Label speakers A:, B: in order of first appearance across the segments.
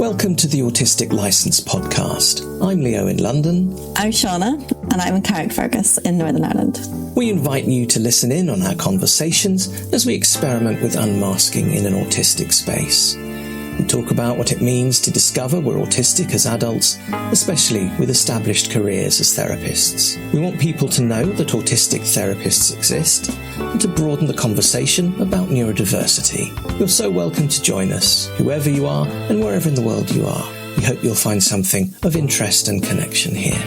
A: Welcome to the Autistic Licence podcast. I'm Leo in London.
B: I'm Shauna, and I'm in Carrickfergus in Northern Ireland.
A: We invite you to listen in on our conversations as we experiment with unmasking in an autistic space. We talk about what it means to discover we're autistic as adults, especially with established careers as therapists. We want people to know that autistic therapists exist and to broaden the conversation about neurodiversity. You're so welcome to join us, whoever you are and wherever in the world you are. We hope you'll find something of interest and connection here.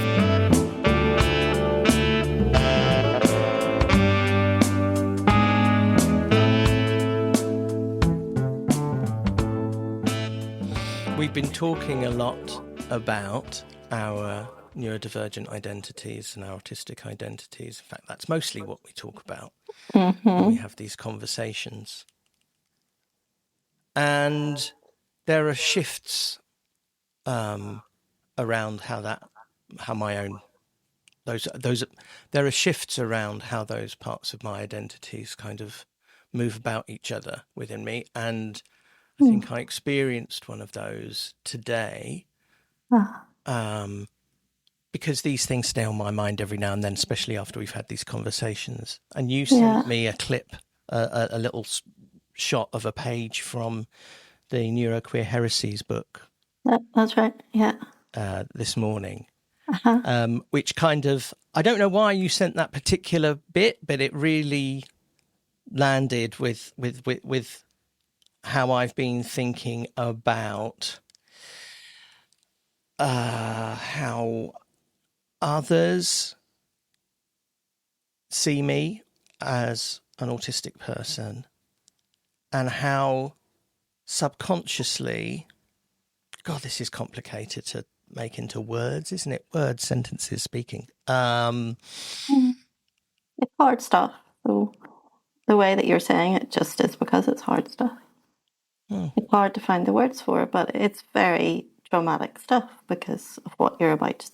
A: We've been talking a lot about our neurodivergent identities and our autistic identities. In fact, that's mostly what we talk about when we have these conversations. And there are shifts around there are shifts around how those parts of my identities kind of move about each other within me. And I think I experienced one of those today, because these things stay on my mind every now and then, especially after we've had these conversations. And you sent me a clip, a little shot of a page from the Neuroqueer Heresies book.
B: That's right, yeah.
A: This morning, which kind of, I don't know why you sent that particular bit, but it really landed with how I've been thinking about how others see me as an autistic person, and how subconsciously, God, this is complicated to make into words, isn't it? Words, sentences, speaking.
B: It's hard stuff. So the way that you're saying it just is because it's hard stuff. It's hard to find the words for it, but it's very traumatic stuff because of what you're about to,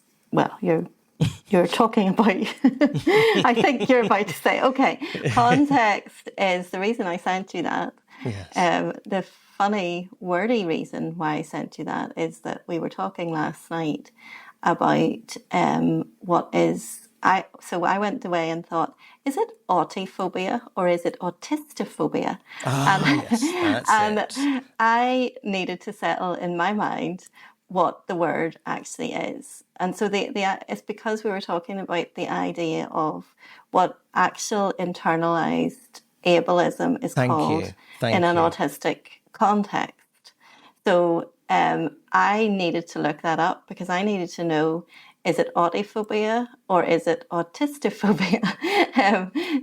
B: you're talking about. I think you're about to say, okay, context is the reason I sent you that.
A: Yes.
B: The funny, wordy reason why I sent you that is that we were talking last night about So I went away and thought, is it Autistiphobia or is it Autistiphobia?
A: Yes, that's it.
B: I needed to settle in my mind what the word actually is. And so it's because we were talking about the idea of what actual internalized ableism is called in an autistic context. So I needed to look that up because I needed to know, is it autiphobia or is it Autistiphobia?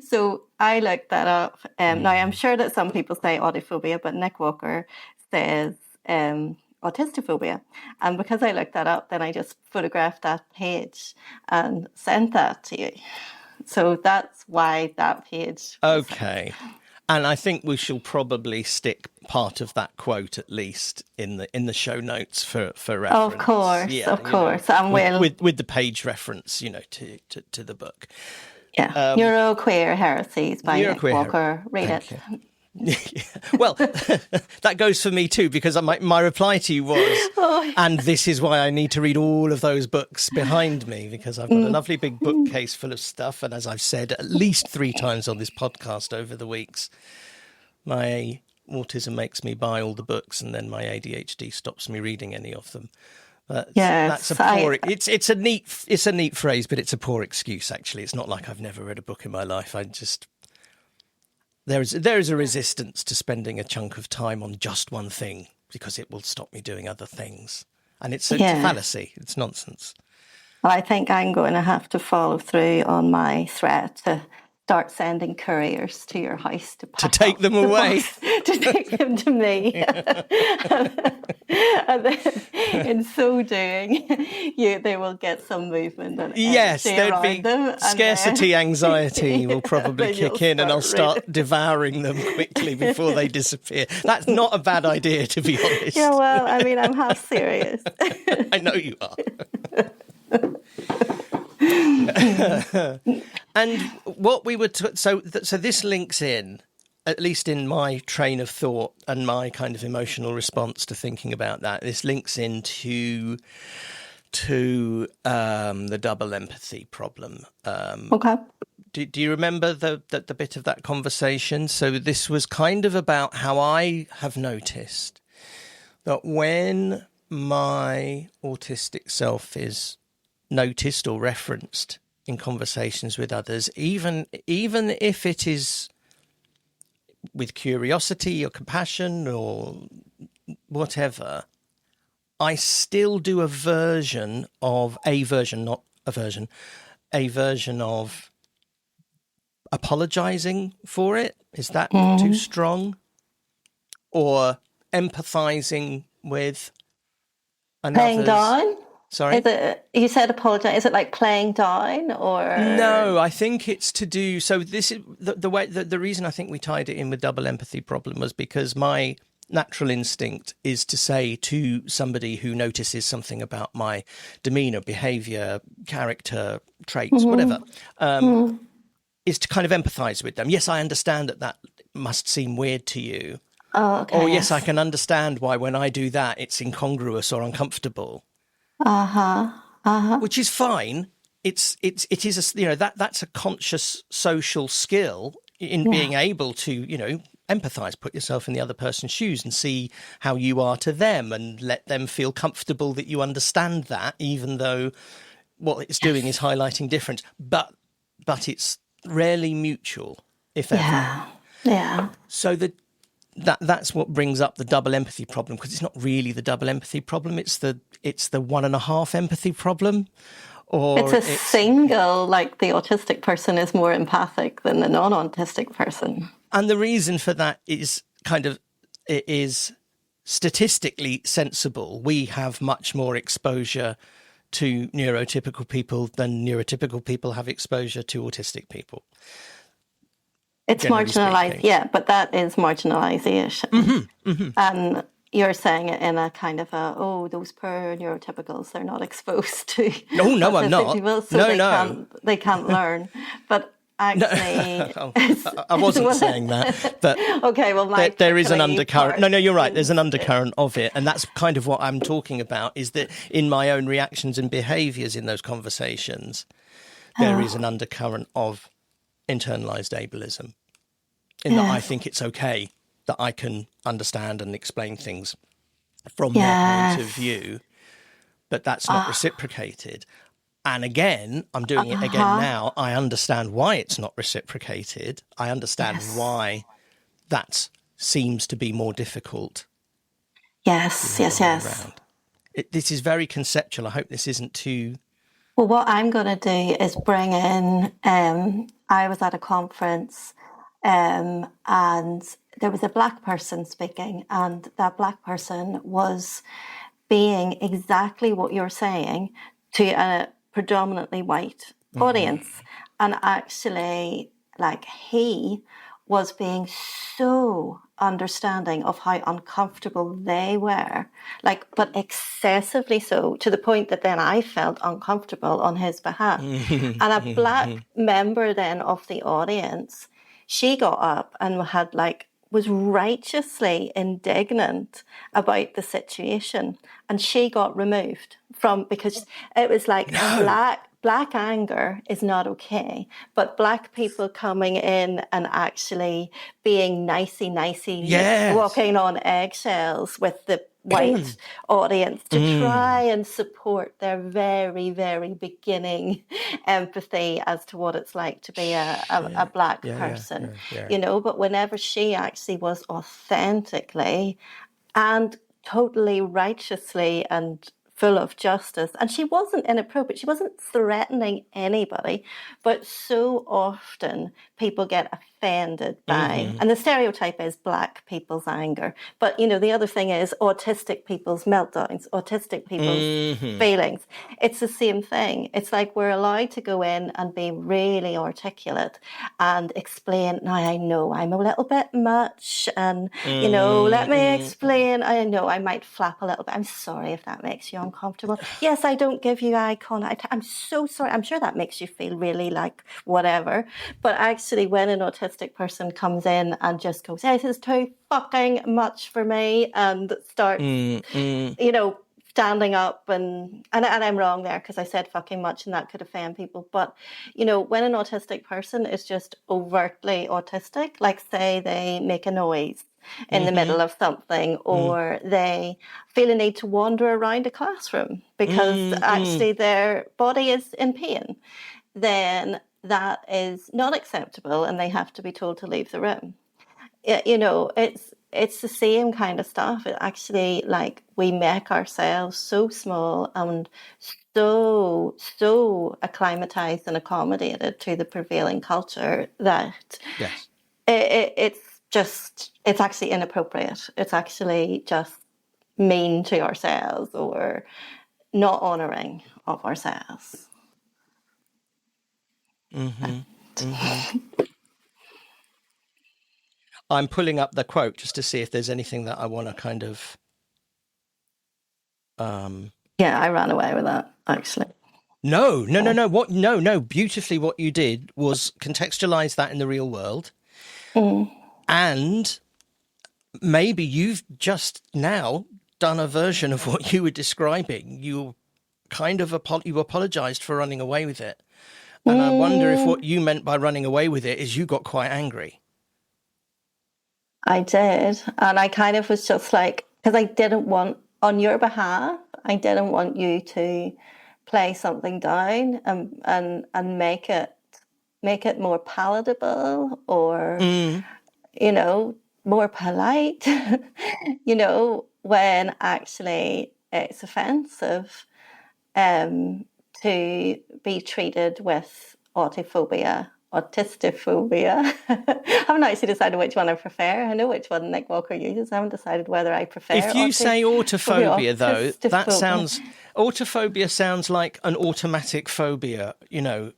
B: So I looked that up. Now, I'm sure that some people say autiphobia, but Nick Walker says Autistiphobia. And because I looked that up, then I just photographed that page and sent that to you. So that's why that page.
A: Okay. And I think we shall probably stick part of that quote, at least, in the show notes for reference.
B: Of course. And
A: with the page reference, to the book.
B: Yeah, Neuroqueer Heresies by Nick Walker. Read it.
A: Well, that goes for me too, because my reply to you was, and this is why I need to read all of those books behind me, because I've got a lovely big bookcase full of stuff. And as I've said at least 3 times on this podcast over the weeks, my autism makes me buy all the books, and then my ADHD stops me reading any of them. That's a poor. It's a neat phrase, but it's a poor excuse. Actually, it's not like I've never read a book in my life. There is a resistance to spending a chunk of time on just one thing because it will stop me doing other things. And it's a fallacy. It's nonsense.
B: Well, I think I'm going to have to follow through on my threat to start sending couriers to your house to
A: take them away.
B: To take them to me. And then, in so doing, they will get some movement. And
A: yes, there'd be scarcity anxiety will probably kick in, and I'll start devouring them quickly before they disappear. That's not a bad idea, to be honest.
B: Yeah, well, I mean, I'm half serious.
A: I know you are. And what we were so this links in at least in my train of thought and my kind of emotional response to thinking about that, this links into the double empathy problem.
B: Okay.
A: Do you remember the bit of that conversation? So this was kind of about how I have noticed that when my autistic self is noticed or referenced in conversations with others, even if it is with curiosity or compassion or whatever, I still do a version, not a version, a version of apologizing for it. Is that too strong? Or empathizing with
B: Playing
A: another's...
B: down?
A: Sorry?
B: Is it, you said apologize, is it like playing down or?
A: No, I think it's to do... So this is the reason I think we tied it in with double empathy problem was because my natural instinct is to say to somebody who notices something about my demeanor, behavior, character, traits, whatever, is to kind of empathize with them. Yes, I understand that must seem weird to you.
B: Oh, okay.
A: Or yes, I can understand why when I do that, it's incongruous or uncomfortable. Which is fine. It is that's a conscious social skill in being able to, empathize, put yourself in the other person's shoes and see how you are to them and let them feel comfortable that you understand that, even though what it's doing is highlighting difference. But it's rarely mutual, if ever.
B: Yeah.
A: So that's what brings up the double empathy problem, because it's not really the double empathy problem. It's the 1.5 empathy problem. Or
B: it's single, like the autistic person is more empathic than the non-autistic person.
A: And the reason for that is it is statistically sensible. We have much more exposure to neurotypical people than neurotypical people have exposure to autistic people.
B: It's marginalised, yeah, but that is marginalisation. And you're saying it in a kind of those poor neurotypicals, they're not exposed to.
A: No, I'm not.
B: People, so they can't learn. But actually,
A: I wasn't saying that. But
B: okay, well,
A: there is an undercurrent. No, you're right. There's an undercurrent of it, and that's kind of what I'm talking about. Is that in my own reactions and behaviours in those conversations, there is an undercurrent of internalized ableism, in that I think it's okay that I can understand and explain things from their point of view, but that's not reciprocated. And again, I'm doing it again now. I understand why it's not reciprocated. I understand why that seems to be more difficult.
B: Yes.
A: This is very conceptual. I hope this isn't too...
B: Well, what I'm going to do is bring in... I was at a conference and there was a Black person speaking, and that Black person was being exactly what you're saying to a predominantly white audience. And actually, he was being so understanding of how uncomfortable they were, but excessively so, to the point that then I felt uncomfortable on his behalf. And a Black member then of the audience, she got up and was righteously indignant about the situation, and she got removed because it was black anger is not okay, but Black people coming in and actually being nicey, walking on eggshells with the white audience to try and support their very, very beginning empathy as to what it's like to be a Black person, but whenever she actually was authentically and totally righteously and full of justice, and she wasn't inappropriate, she wasn't threatening anybody, but so often people get offended by, and the stereotype is Black people's anger, but the other thing is autistic people's meltdowns, autistic people's feelings. It's the same thing. It's like we're allowed to go in and be really articulate and explain, now I know I'm a little bit much, and let me explain, I know I might flap a little bit, I'm sorry if that makes you uncomfortable. Yes, I don't give you eye contact, I'm so sorry, I'm sure that makes you feel really whatever. But actually, when an autistic autistic person comes in and just goes, this is too fucking much for me, and starts, standing up, and I'm wrong there because I said fucking much and that could offend people. But, when an autistic person is just overtly autistic, like say they make a noise in the middle of something, or they feel a need to wander around a classroom because actually their body is in pain, then that is not acceptable and they have to be told to leave the room. It's the same kind of stuff. It actually, like, we make ourselves so small and so acclimatized and accommodated to the prevailing culture that
A: Yes.
B: it's actually inappropriate. It's actually just mean to ourselves or not honouring of ourselves.
A: I'm pulling up the quote just to see if there's anything that I want to kind of...
B: Yeah, I ran away with that, actually.
A: No. Beautifully, what you did was contextualize that in the real world. And maybe you've just now done a version of what you were describing. You kind of you apologized for running away with it. And I wonder if what you meant by running away with it is you got quite angry.
B: I did. And I kind of was just like, because I didn't want, on your behalf, I didn't want you to play something down and make it more palatable or, more polite, when actually it's offensive to be treated with Autistiphobia. I haven't actually decided which one I prefer. I know which one Nick Walker uses. I haven't decided whether I prefer.
A: If you say autophobia, though, that sounds... Autophobia sounds like an automatic phobia, generally.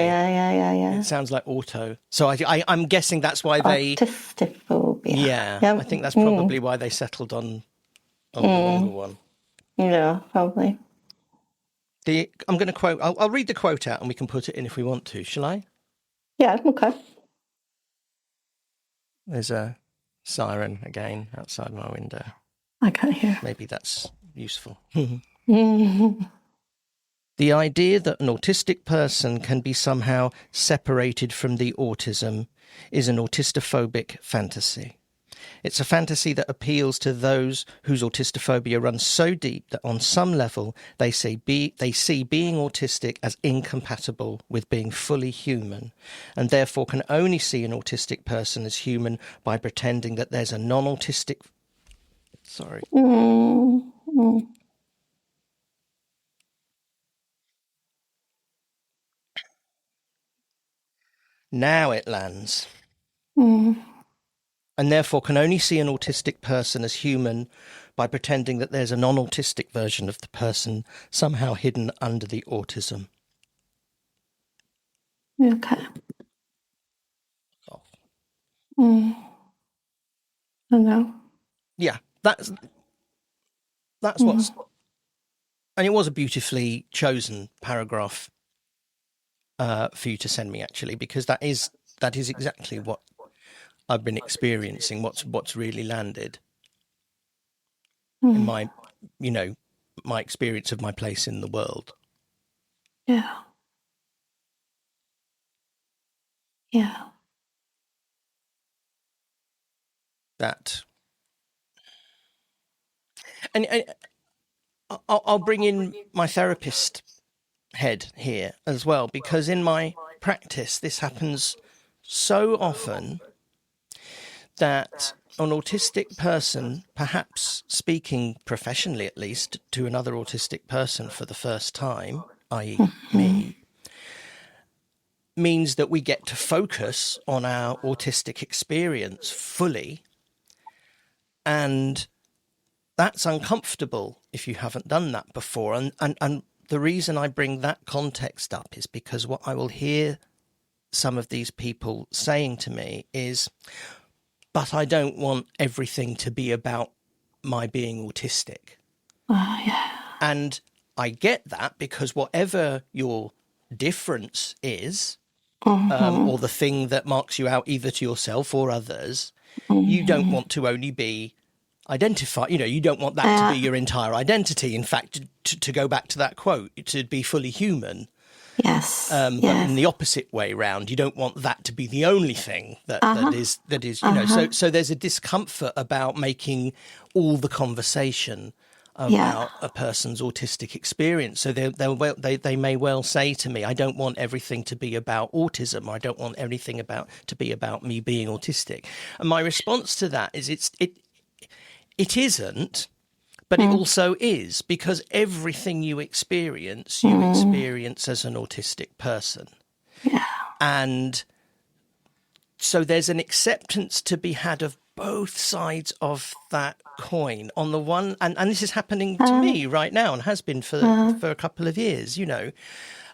B: Yeah.
A: It sounds like auto. So I'm guessing that's why they...
B: Autistic
A: Yeah, I think that's probably why they settled on the longer one.
B: Yeah, probably.
A: I'm going to quote... I'll read the quote out and we can put it in if we want to. Shall I?
B: Yeah, okay.
A: There's a siren again outside my window.
B: I can't hear.
A: Maybe that's useful. The idea that an autistic person can be somehow separated from the autism is an autistophobic fantasy. It's a fantasy that appeals to those whose autistophobia runs so deep that on some level they see being autistic as incompatible with being fully human, and therefore can only see an autistic person as human by pretending that there's a non-autistic... Sorry. Now it lands. And therefore can only see an autistic person as human by pretending that there's a non-autistic version of the person somehow hidden under the autism.
B: Okay. I know.
A: Yeah, that's what's... And it was a beautifully chosen paragraph for you to send me, actually, because that is exactly what I've been experiencing, what's really landed in my, my experience of my place in the world.
B: Yeah. Yeah.
A: That... And I'll bring in my therapist head here as well, because in my practice, this happens so often that an autistic person, perhaps speaking professionally at least to another autistic person for the first time, i.e. me, means that we get to focus on our autistic experience fully. And that's uncomfortable if you haven't done that before. And the reason I bring that context up is because what I will hear some of these people saying to me is, but I don't want everything to be about my being autistic.
B: Oh, yeah.
A: And I get that, because whatever your difference is, or the thing that marks you out either to yourself or others, you don't want to only be identified. You don't want that to be your entire identity. In fact, to go back to that quote, to be fully human.
B: Yes.
A: But in the opposite way round, you don't want that to be the only thing that is. So there's a discomfort about making all the conversation about a person's autistic experience. So they may well say to me, I don't want everything to be about autism. I don't want everything to be about me being autistic. And my response to that is it isn't, but it also is, because everything you experience as an autistic person.
B: Yeah.
A: And so there's an acceptance to be had of both sides of that coin. On the one, and this is happening to me right now and has been for a couple of years,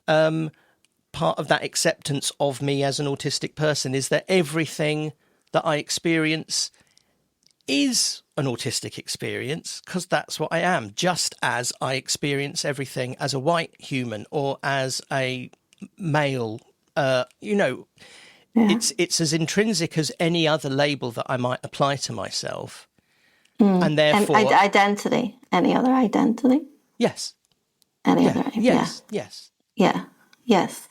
A: part of that acceptance of me as an autistic person is that everything that I experience is an autistic experience, because that's what I am, just as I experience everything as a white human or as a male. It's as intrinsic as any other label that I might apply to myself. And therefore...
B: And identity. Any other identity?
A: Yes.
B: Any other?
A: Yes. Yes.
B: Yeah. Yes.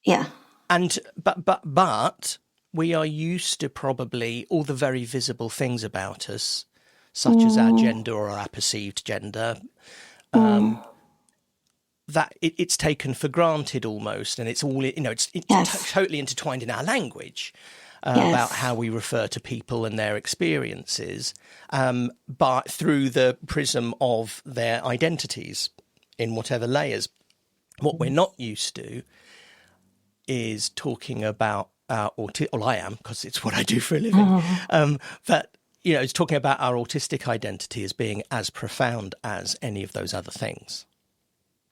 B: Yeah.
A: And but we are used to probably all the very visible things about us, such as our gender or our perceived gender, that it's taken for granted almost, and it's all it's totally intertwined in our language about how we refer to people and their experiences, but through the prism of their identities in whatever layers. What we're not used to is talking about our autistic. Well, I am, because it's what I do for a living. But it's talking about our autistic identity as being as profound as any of those other things,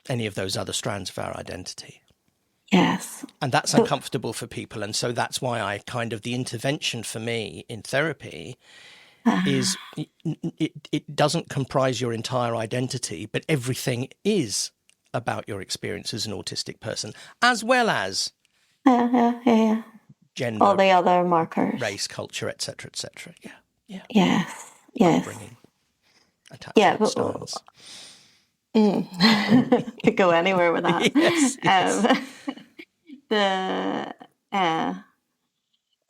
A: any of those other strands of our identity.
B: Yes.
A: And that's uncomfortable for people. And so that's why the intervention for me in therapy is it doesn't comprise your entire identity, but everything is about your experience as an autistic person, as well as gender,
B: all the other markers,
A: race, culture, etc., etc. Yeah.
B: Yes.
A: Upbringing, attachment styles.
B: Could go anywhere with that.
A: Yes.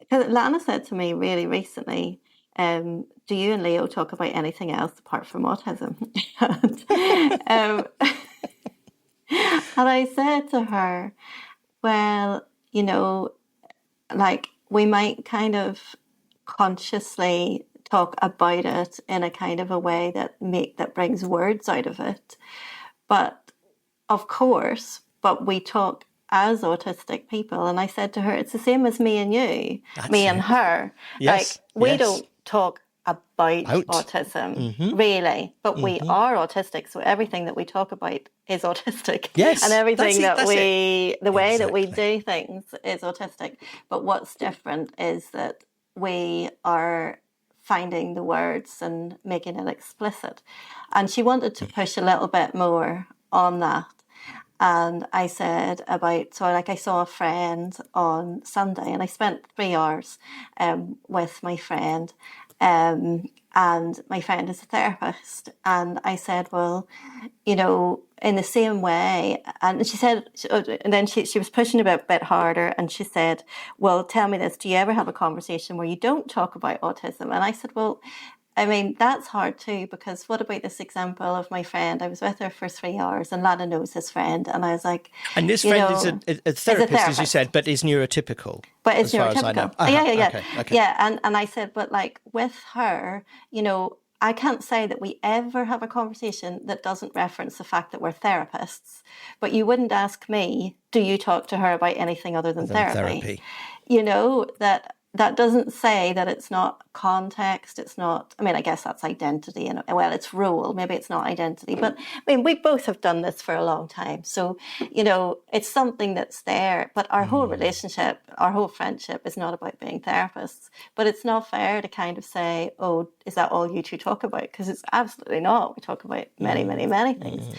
B: Because Lana said to me really recently, do you and Leo talk about anything else apart from autism? And I said to her, well, we might kind of consciously talk about it in a kind of a way that brings words out of it. But of course, we talk as autistic people. And I said to her, it's the same as me and you, and her.
A: Yes,
B: we don't talk about autism, really, but we are autistic. So everything that we talk about is autistic.
A: Yes.
B: And everything the way that we do things is autistic. But what's different is that we are finding the words and making it explicit. And she wanted to push a little bit more on that. And I said I saw a friend on Sunday, and I spent 3 hours with my friend, and my friend is a therapist. And I said, well, in the same way, and she said, and then she was pushing a bit harder, and she said, well, tell me this, do you ever have a conversation where you don't talk about autism? And I said, well, I mean, that's hard too, because what about this example of my friend? I was with her for 3 hours, and Lana knows this friend, and I was like...
A: And this friend is a therapist, as you said, but is neurotypical.
B: But it's neurotypical. Yeah.
A: Okay.
B: Yeah, and I said, but with her, I can't say that we ever have a conversation that doesn't reference the fact that we're therapists. But you wouldn't ask me, do you talk to her about anything other than therapy? That doesn't say that it's not context. It's not, I guess that's identity. And it's role. Maybe it's not identity. But we both have done this for a long time. So, it's something that's there. But our whole relationship, our whole friendship is not about being therapists. But it's not fair to kind of say, oh, is that all you two talk about? Because it's absolutely not. We talk about many, many, many things.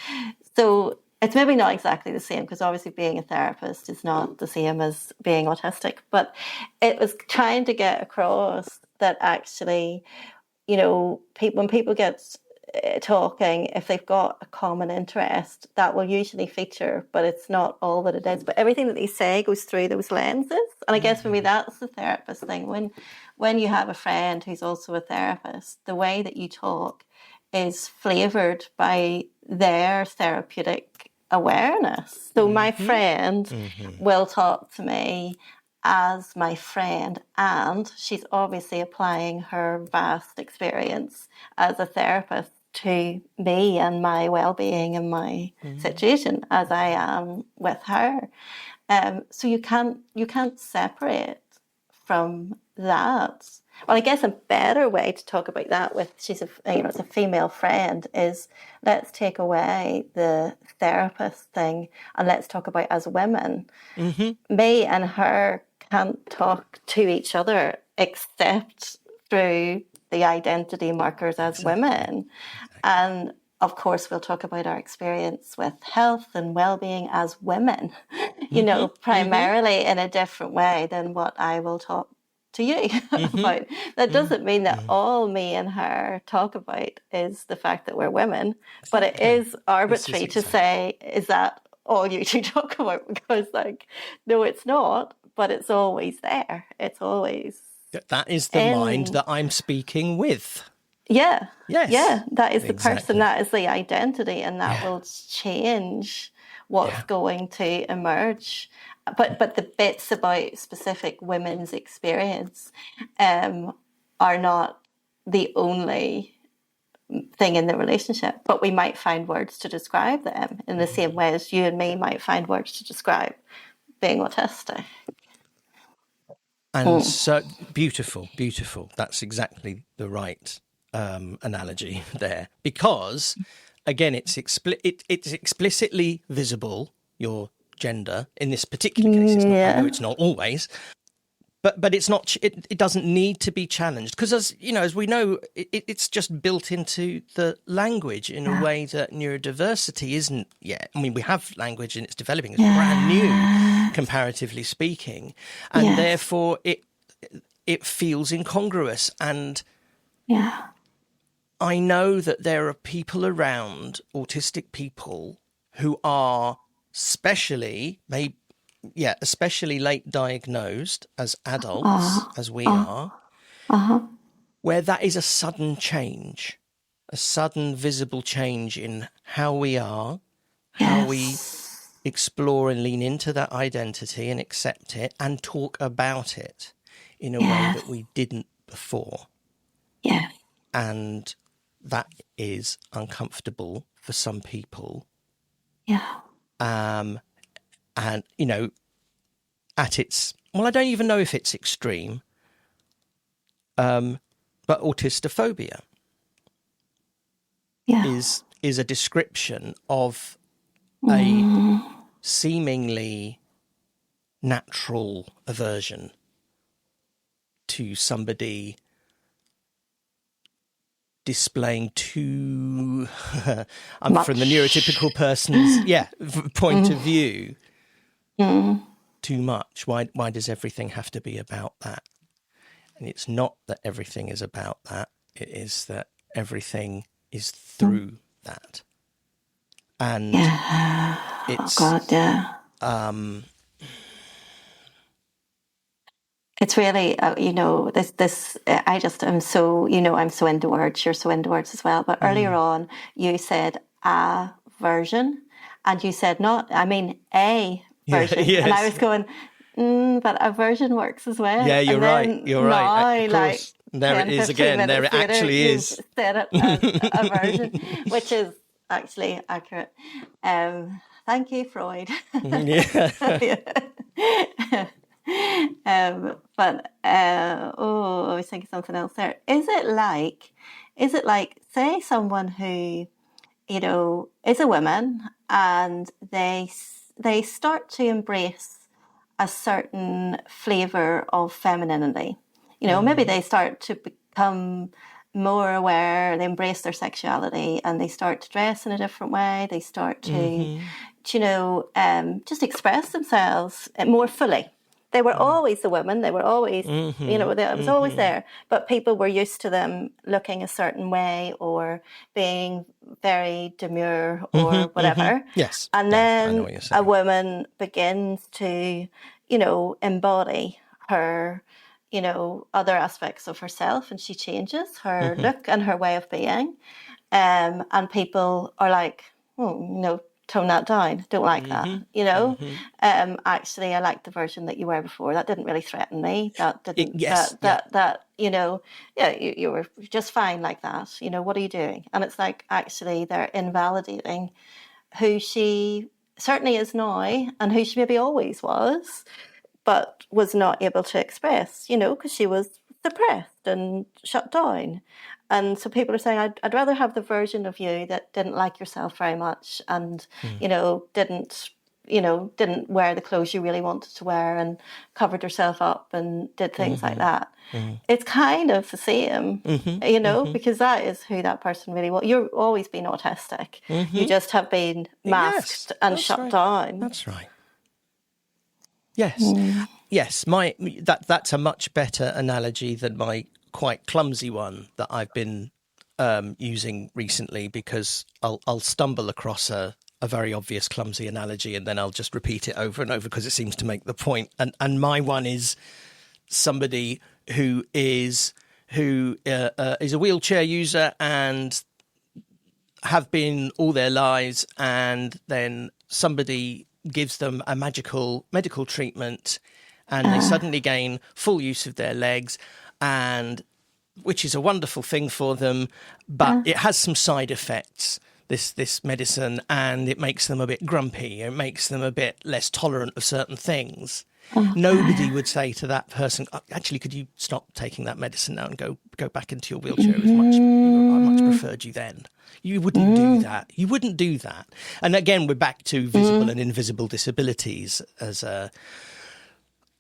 B: So, it's maybe not exactly the same, because obviously being a therapist is not the same as being autistic, but it was trying to get across that actually, when people get talking, if they've got a common interest, that will usually feature, but it's not all that it is. But everything that they say goes through those lenses. And I guess for me, that's the therapist thing. When you have a friend who's also a therapist, the way that you talk is flavored by their therapeutic awareness. So my friend will talk to me as my friend, and she's obviously applying her vast experience as a therapist to me and my well-being and my situation as I am with her. So you can't separate from that. Well, I guess a better way to talk about that with it's a female friend is, let's take away the therapist thing and let's talk about as women. Me and her can't talk to each other except through the identity markers as women. And of course, we'll talk about our experience with health and well-being as women, primarily in a different way than what I will talk to you about. That doesn't mean that all me and her talk about is the fact that we're women, but it is arbitrary to say, is that all you two talk about? Because no, it's not, but it's always there. It's always...
A: That is the mind that I'm speaking with.
B: Yeah.
A: Yes.
B: Yeah. That is the person, that is the identity, and that will change what's going to emerge. But the bits about specific women's experience are not the only thing in the relationship, but we might find words to describe them in the same way as you and me might find words to describe being autistic.
A: And so beautiful. That's exactly the right analogy there, because again, it's explicitly visible, your gender in this particular case. It's not, I know it's not always, but it's not. It doesn't need to be challenged, because as we know, it's just built into the language in a way that neurodiversity isn't yet. I mean, we have language and it's developing. It's brand new, comparatively speaking, and therefore it feels incongruous. And I know that there are people around, autistic people, who are especially late diagnosed as adults, as we are, where that is a sudden change, a sudden visible change in how we are, how we explore and lean into that identity and accept it and talk about it in a way that we didn't before.
B: Yeah.
A: And that is uncomfortable for some people.
B: Yeah.
A: And, at its... Well, I don't even know if it's extreme, but autistophobia is a description of a seemingly natural aversion to somebody displaying too... I'm from the neurotypical person's point of view. Too much. Why does everything have to be about that? And it's not that everything is about that. It is that everything is through that. And it's...
B: Oh God, it's really, this, I just am so, I'm so into words, you're so into words as well. But earlier on, you said a version, and you said a version.
A: Yes.
B: And I was going, but a version works as well.
A: Yeah, you're right.
B: Now,
A: Of course. There
B: 10,
A: it is
B: 15
A: again. There it
B: minutes later,
A: actually is.
B: You've said it as a version, which is actually accurate. Thank you, Freud. I was thinking something else there. Is it like, say, someone who, is a woman, and they start to embrace a certain flavour of femininity. Maybe they start to become more aware, they embrace their sexuality, and they start to dress in a different way. They start to, just express themselves more fully. They were always the women. They were always, it was always there. But people were used to them looking a certain way or being very demure or whatever.
A: Yes.
B: And then a woman begins to, embody her, other aspects of herself, and she changes her look and her way of being. And people are like, oh, tone that down. Don't like that, actually, I like the version that you were before. That didn't really threaten me. That didn't, you were just fine like that. What are you doing? And it's like, actually, they're invalidating who she certainly is now and who she maybe always was, but was not able to express, because she was suppressed and shut down. And so people are saying, I'd rather have the version of you that didn't like yourself very much and, didn't wear the clothes you really wanted to wear and covered herself up and did things like that. It's kind of the same, because that is who that person really was. You've always been autistic. You just have been masked and shut down.
A: That's right. Yes. Yes, that's a much better analogy than my quite clumsy one that I've been using recently, because I'll stumble across a very obvious clumsy analogy and then I'll just repeat it over and over because it seems to make the point. And my one is somebody who is a wheelchair user and have been all their lives, and then somebody gives them a magical medical treatment and they suddenly gain full use of their legs, and which is a wonderful thing for them, but it has some side effects, this medicine, and it makes them a bit grumpy. It makes them a bit less tolerant of certain things. Nobody would say to that person, actually, could you stop taking that medicine now and go back into your wheelchair? I much preferred you then. You wouldn't do that. You wouldn't do that. And again, we're back to visible and invisible disabilities as a...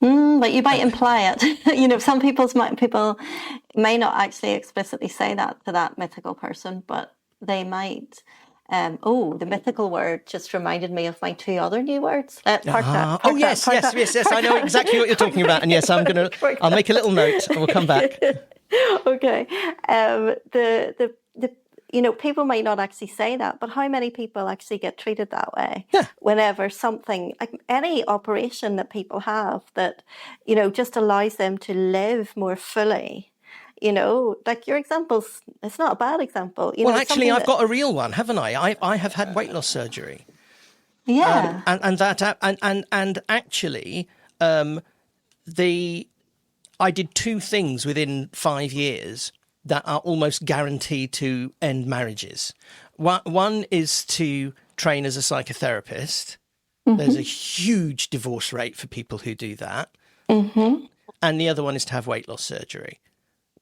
B: but you might imply it. Some people may not actually explicitly say that to that mythical person, but they might. The mythical word just reminded me of my two other new words. Yes.
A: I know exactly what you're talking about, and yes, I'll make a little note, and we'll come back.
B: Okay. People might not actually say that, but how many people actually get treated that way? Yeah. Whenever something, like any operation that people have that, just allows them to live more fully, like your examples, it's not a bad example.
A: Actually, I've got a real one, haven't I? I have had weight loss surgery.
B: Yeah.
A: And actually, I did two things within 5 years that are almost guaranteed to end marriages. One is to train as a psychotherapist. There's a huge divorce rate for people who do that. And the other one is to have weight loss surgery.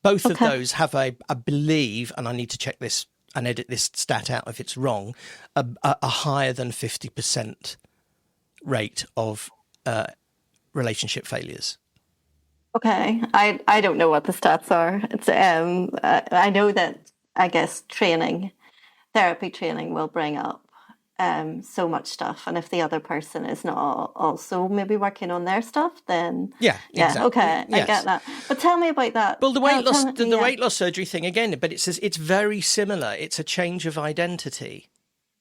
A: Both of those have, I believe, and I need to check this and edit this stat out if it's wrong, a higher than 50% rate of relationship failures.
B: Okay, I don't know what the stats are. It's I know that, I guess, therapy training will bring up so much stuff, and if the other person is not also maybe working on their stuff, then exactly. Okay, yes. I get that. But tell me about that.
A: Well, the weight loss surgery thing again, but it's very similar. It's a change of identity.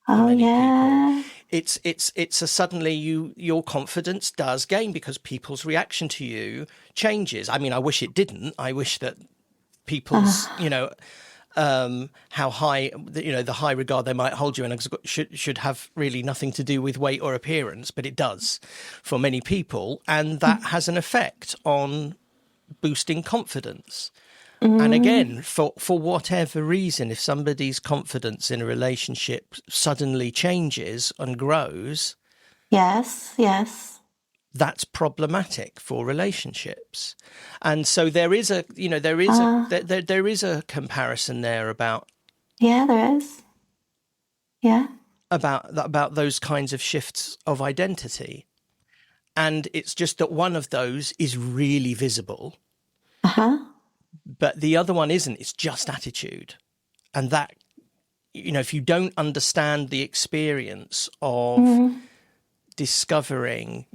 B: Oh yeah.
A: People. It's a suddenly your confidence does gain because people's reaction to you changes. I mean, I wish it didn't. I wish that people's how high the high regard they might hold you in should have really nothing to do with weight or appearance, but it does for many people, and that has an effect on boosting confidence. And again, for whatever reason, if somebody's confidence in a relationship suddenly changes and grows,
B: yes,
A: that's problematic for relationships. And so there is a there is a comparison there about
B: there is
A: about those kinds of shifts of identity, and it's just that one of those is really visible. But the other one isn't. It's just attitude. And that, if you don't understand the experience of discovering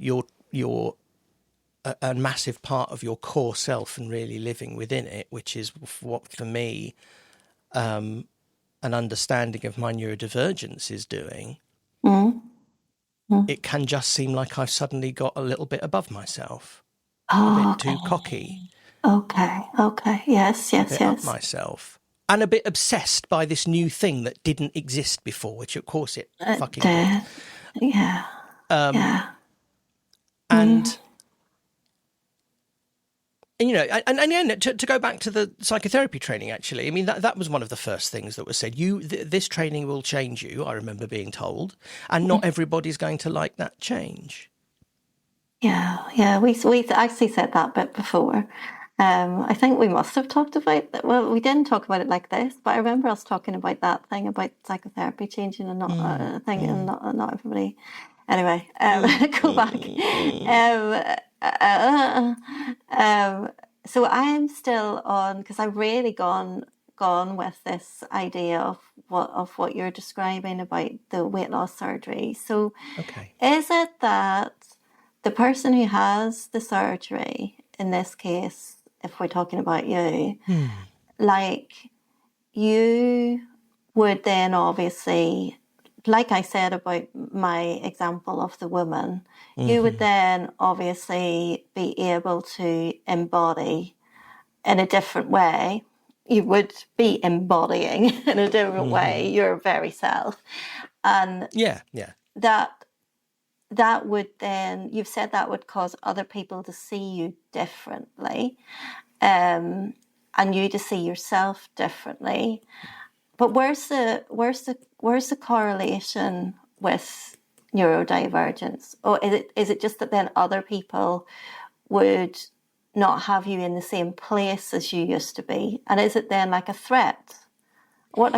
A: a massive part of your core self and really living within it, which is what, for me, an understanding of my neurodivergence is doing, it can just seem like I've suddenly got a little bit above myself, a bit too cocky.
B: Okay. Yes.
A: Up myself. And a bit obsessed by this new thing that didn't exist before, which of course it fucking did.
B: Yeah.
A: And and to go back to the psychotherapy training, actually, I mean, that was one of the first things that was said. This training will change you, I remember being told, and not everybody's going to like that change.
B: Yeah. We actually said that bit before. I think we must have talked about that. Well, we didn't talk about it like this, but I remember us talking about that thing about psychotherapy changing and not a thing, and not everybody. Anyway, go back. So I am still on, because I've really gone with this idea of what you're describing about the weight loss surgery. So, is it that the person who has the surgery, in this case, if we're talking about you, like, you would then obviously, like I said about my example of the woman, you would then obviously be able to embody in a different way. You would be embodying in a different way your very self. And that would then, you've said that would cause other people to see you differently, and you to see yourself differently. But where's the correlation with neurodivergence? Or is it just that then other people would not have you in the same place as you used to be? And is it then like a threat? What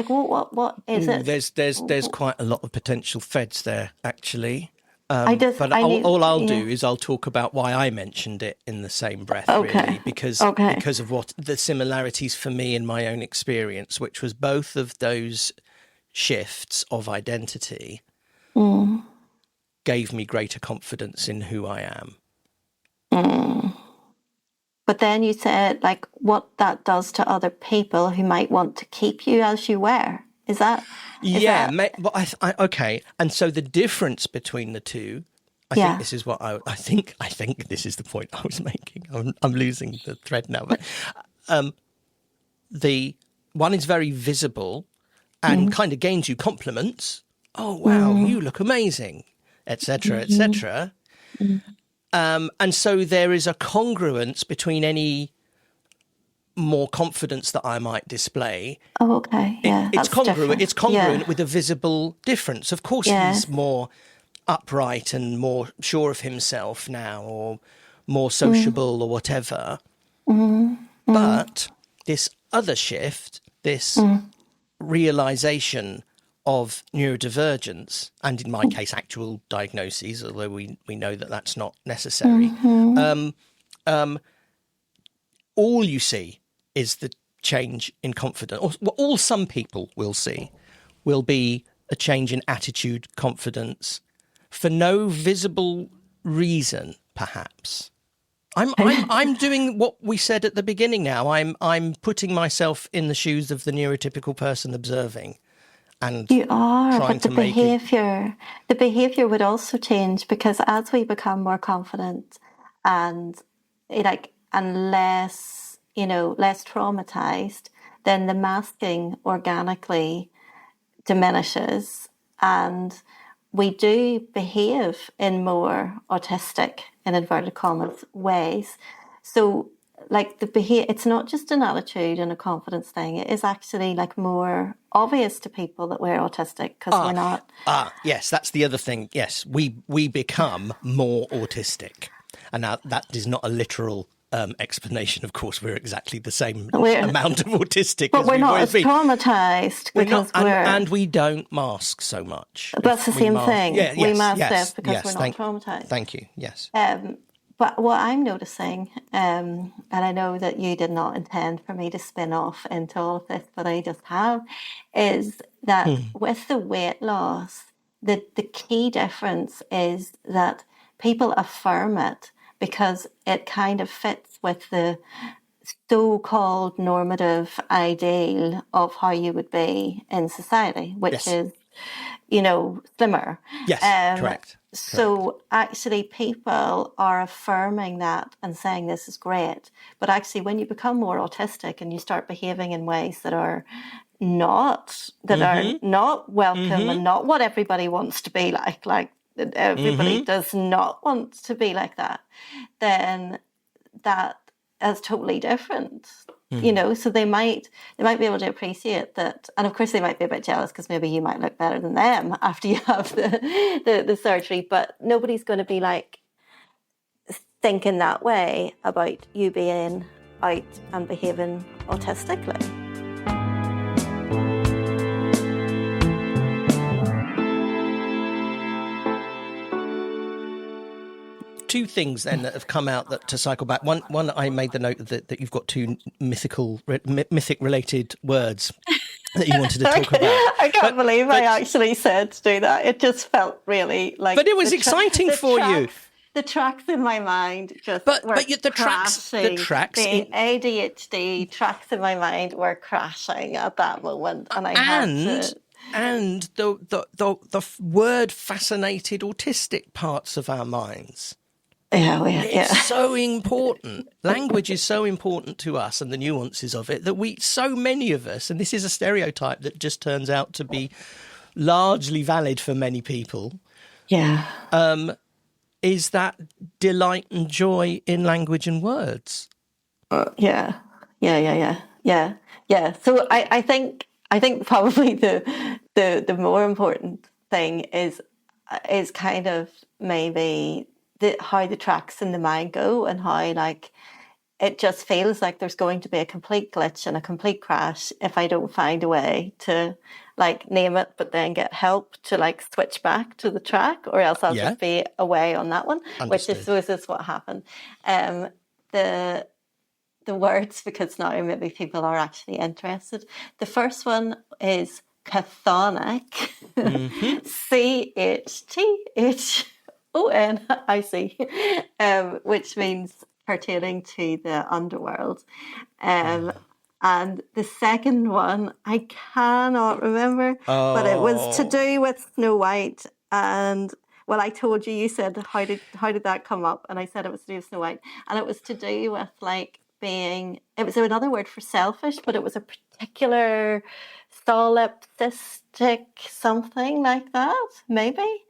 B: is it?
A: There's quite a lot of potential threads there, actually. All I'll do is I'll talk about why I mentioned it in the same breath, really, because of what the similarities for me in my own experience, which was both of those shifts of identity gave me greater confidence in who I am.
B: But then you said, like, what that does to other people who might want to keep you as you were. Is that?
A: Okay. And so the difference between the two, I think this is what I think this is the point I was making. I'm losing the thread now. But the one is very visible and kind of gains you compliments. Oh, wow, you look amazing, etc., etc. And so there is a congruence between any more confidence that I might display.
B: Oh, okay. Yeah,
A: it's congruent.
B: Different.
A: It's congruent with a visible difference. Of course, he's more upright and more sure of himself now, or more sociable, or whatever. But this other shift, this realization of neurodivergence, and in my case, actual diagnoses, although we know that that's not necessary. All you see is the change in confidence. Or all some people will see will be a change in attitude, confidence, for no visible reason, perhaps. I'm doing what we said at the beginning now. I'm putting myself in the shoes of the neurotypical person observing. And
B: you are, but the behavior would also change, because as we become more confident and less traumatized, then the masking organically diminishes, and we do behave in more autistic, in inverted commas, ways. So, like, it's not just an attitude and a confidence thing. It is actually, like, more obvious to people that we're autistic, because we're not.
A: Yes, that's the other thing. Yes, we become more autistic, and now that is not a literal explanation. Of course, we're exactly the same amount of autistic,
B: but
A: as
B: we're not as
A: been.
B: Traumatized because
A: and we don't mask so much.
B: That's the same thing.
A: Yeah,
B: we mask
A: yes,
B: this because
A: yes,
B: we're not traumatized.
A: Thank you. Yes.
B: But what I'm noticing, and I know that you did not intend for me to spin off into all of this, but I just have, is that with the weight loss, the key difference is that people affirm it because it kind of fits with the so-called normative ideal of how you would be in society, which
A: Yes.
B: is, slimmer.
A: Yes, correct.
B: So actually people are affirming that and saying this is great. But actually when you become more autistic and you start behaving in ways that are not welcome and not what everybody wants to be like everybody does not want to be like that, then that is totally different. So they might be able to appreciate that, and of course they might be a bit jealous because maybe you might look better than them after you have the surgery, but nobody's going to be like thinking that way about you being out and behaving autistically.
A: Two things then that have come out that to cycle back. One, I made the note that you've got two mythic related words that you wanted to talk about.
B: I can't believe I actually said to do that. It just felt really like.
A: But it was exciting for you.
B: The tracks in my mind just
A: but
B: were
A: the tracks
B: the ADHD tracks in my mind were crashing at that moment, and I had to.
A: And the word fascinated autistic parts of our minds.
B: Yeah.
A: It's so important. Language is so important to us and the nuances of it that so many of us, and this is a stereotype that just turns out to be largely valid for many people.
B: Yeah.
A: Is that delight and joy in language and words.
B: Yeah. So I think probably the more important thing is kind of maybe how the tracks in the mind go, and how like it just feels like there's going to be a complete glitch and a complete crash if I don't find a way to like name it, but then get help to like switch back to the track, or else I'll just be away on that one.
A: Understood.
B: Which is what happened. The words, because now maybe people are actually interested. The first one is chthonic, CHTHONIC, which means pertaining to the underworld. And the second one, I cannot remember, but it was to do with Snow White. And well, I told you, you said, how did that come up? And I said it was to do with Snow White. And it was to do with like it was another word for selfish, but it was a particular solipsistic something like that, maybe.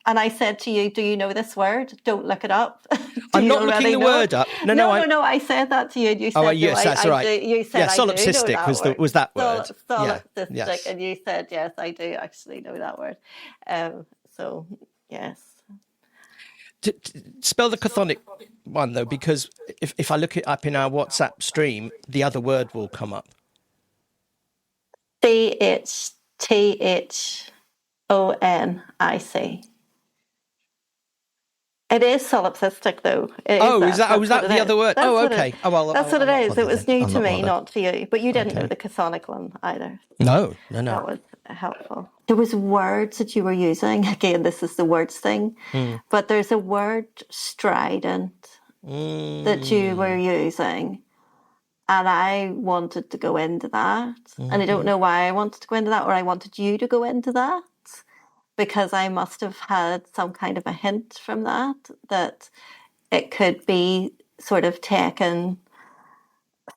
B: And I said to you, do you know this word? Don't look it up.
A: I'm not looking the word up. No.
B: I said that to you. And you said,
A: yes, that's right.
B: You said,
A: solipsistic was that word.
B: Solipsistic. Yes. And you said, yes, I do actually know that word. So, yes.
A: Spell the chthonic one, though, because if I look it up in our WhatsApp stream, the other word will come up.
B: CHTHONIC. It is solipsistic, though.
A: Was that the other word? Okay.
B: That's what it is. It was new to me, not to you. But you didn't know the chthonic one either.
A: No.
B: That was helpful. There was words that you were using. Again, this is the words thing. But there's a word strident that you were using. And I wanted to go into that. And I don't know why I wanted to go into that, or I wanted you to go into that, because I must have had some kind of a hint from that it could be sort of taken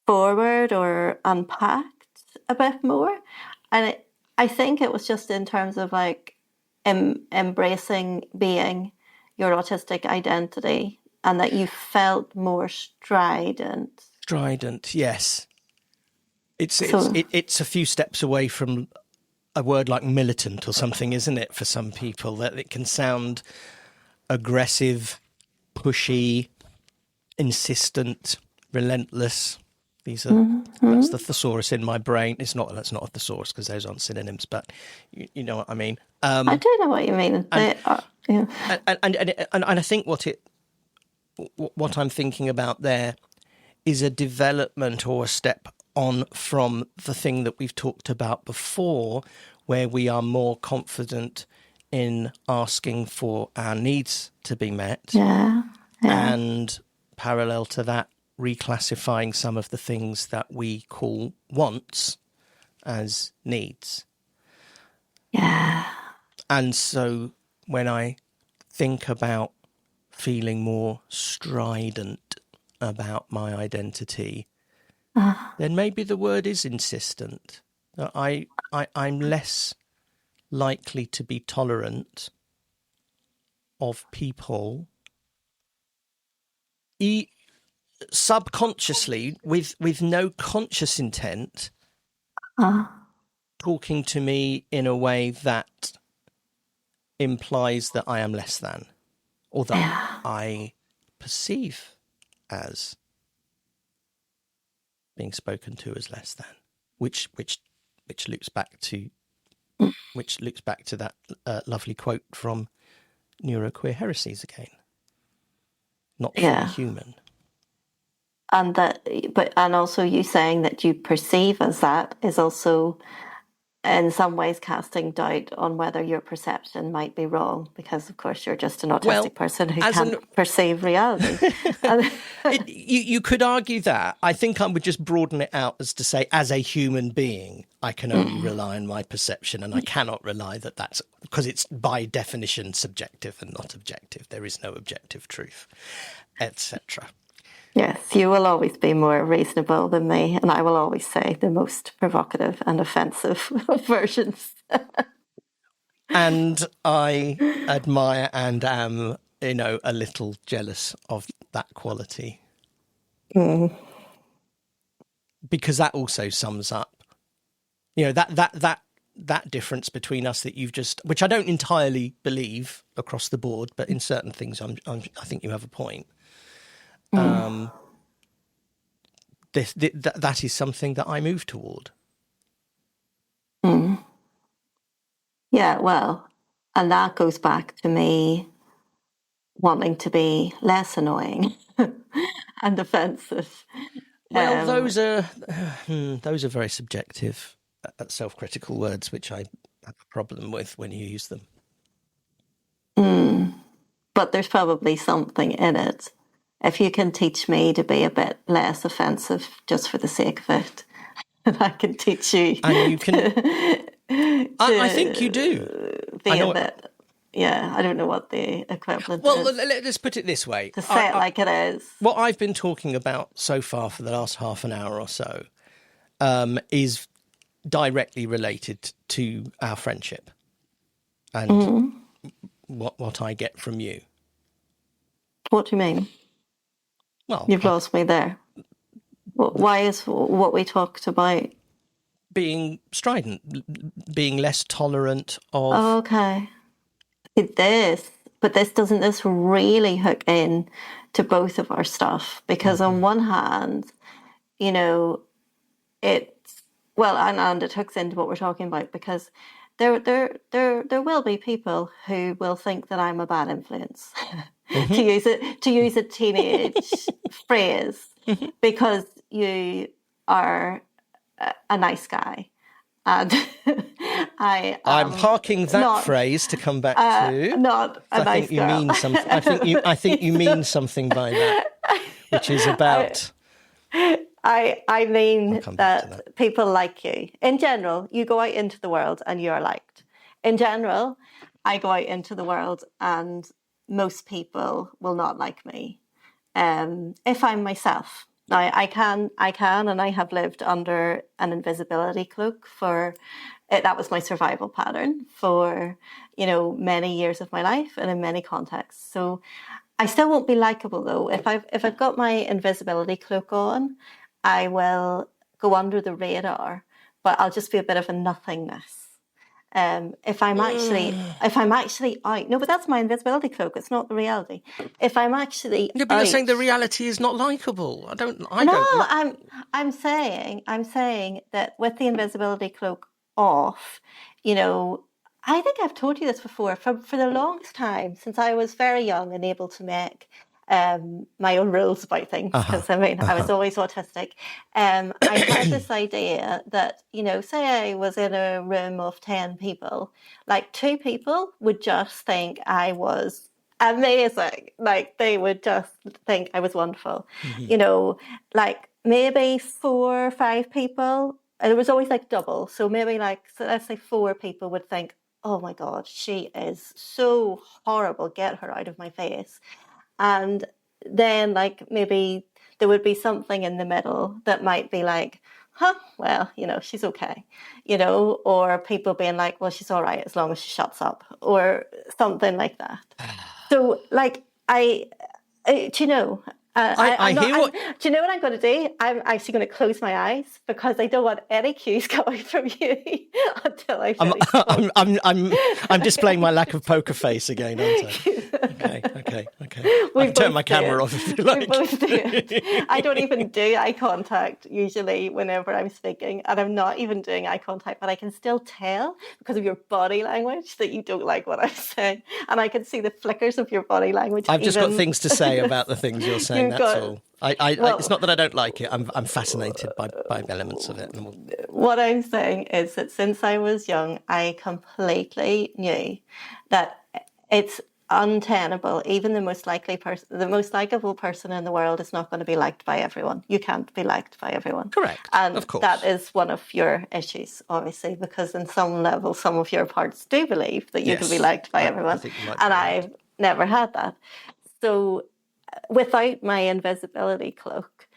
B: forward or unpacked a bit more. And I think it was just in terms of like embracing being your autistic identity, and that you felt more strident.
A: Strident, yes. It's a few steps away from a word like militant or something, isn't it, for some people, that it can sound aggressive, pushy, insistent, relentless. These are that's the thesaurus in my brain. That's not a thesaurus because those aren't synonyms, but you know what I mean.
B: I do know what you mean.
A: And I think what I'm thinking about there is a development or a step on from the thing that we've talked about before, where we are more confident in asking for our needs to be met.
B: Yeah. Yeah.
A: And parallel to that, reclassifying some of the things that we call wants as needs.
B: Yeah.
A: And so when I think about feeling more strident about my identity, then maybe the word is insistent. I'm less likely to be tolerant of people subconsciously, with no conscious intent, talking to me in a way that implies that I am less than, or that I perceive as being spoken to as less than, which loops back to that lovely quote from Neuroqueer Heresies again. Not fully
B: Yeah.
A: human.
B: And also you saying that you perceive as that is also in some ways casting doubt on whether your perception might be wrong, because of course you're just an autistic person who can't perceive reality.
A: You could argue that. I think I would just broaden it out as to say, as a human being, I can only rely on my perception, and I cannot rely that's because it's by definition subjective and not objective. There is no objective truth, etc.
B: Yes, you will always be more reasonable than me, and I will always say the most provocative and offensive versions.
A: And I admire and am, a little jealous of that quality. Because that also sums up, that difference between us that you've just, which I don't entirely believe across the board, but in certain things, I think you have a point. That is something that I move toward.
B: Yeah, well, and that goes back to me wanting to be less annoying and offensive.
A: Well, those are very subjective, self-critical words, which I have a problem with when you use them.
B: But there's probably something in it. If you can teach me to be a bit less offensive just for the sake of it, I can teach you.
A: And you can. I think you do.
B: Be a bit. Yeah, I don't know what the equivalent is.
A: Well, let's put it this way.
B: To say it like it is.
A: What I've been talking about so far for the last half an hour or so is directly related to our friendship and what I get from you.
B: What do you mean?
A: Well,
B: you've lost me there. Why is what we talked about
A: being strident, being less tolerant of?
B: Oh, okay. This doesn't this really hook in to both of our stuff? Because on one hand, it's and it hooks into what we're talking about, because there will be people who will think that I'm a bad influence, to use a teenage phrase, because you are a nice guy. And
A: I'm parking that phrase to come back to.
B: Not a nice
A: girl. I think you mean something by that, which is about.
B: I mean that people like you. In general, you go out into the world and you're liked. In general, I go out into the world and most people will not like me. If I'm myself. Now, I can, and I have lived under an invisibility cloak for, that was my survival pattern for, many years of my life and in many contexts. So I still won't be likable though. If I've got my invisibility cloak on, I will go under the radar, but I'll just be a bit of a nothingness. If I'm actually out, no, but that's my invisibility cloak. It's not the reality. If I'm actually
A: but you're saying the reality is not likable.
B: I'm saying that with the invisibility cloak off, I think I've told you this before. For the longest time, since I was very young and able to make my own rules about things, because I mean, I was always autistic. I had this idea that, you know, say I was in a room of 10 people, like 2 people would just think I was amazing. Like they would just think I was wonderful. You know, like maybe 4 or 5 people, and it was always like double. So maybe like, so let's say 4 people would think, oh my God, she is so horrible. Get her out of my face. And then like maybe there would be something in the middle that might be like, huh, well, you know, she's okay, you know, or people being like, well, she's all right as long as she shuts up, or something like that. So like do you know,
A: I hear what...
B: do you know what I'm going to do? I'm actually going to close my eyes, because I don't want any cues coming from you until I finish.
A: I'm displaying my lack of poker face again, aren't I? Okay. I can turn my camera off if you like.
B: We both do it. I don't even do eye contact usually whenever I'm speaking, and I'm not even doing eye contact, but I can still tell because of your body language that you don't like what I'm saying, and I can see the flickers of your body language.
A: I've just got things to say about the things you're saying. That's all. It's not that I don't like it. I'm fascinated by elements of it.
B: What I'm saying is that since I was young, I completely knew that it's untenable. Even the most likable person in the world is not going to be liked by everyone. You can't be liked by everyone.
A: Correct.
B: And
A: of course,
B: that is one of your issues, obviously, because in some level, some of your parts do believe that you can be liked by everyone. And I've never had that. So without my invisibility cloak,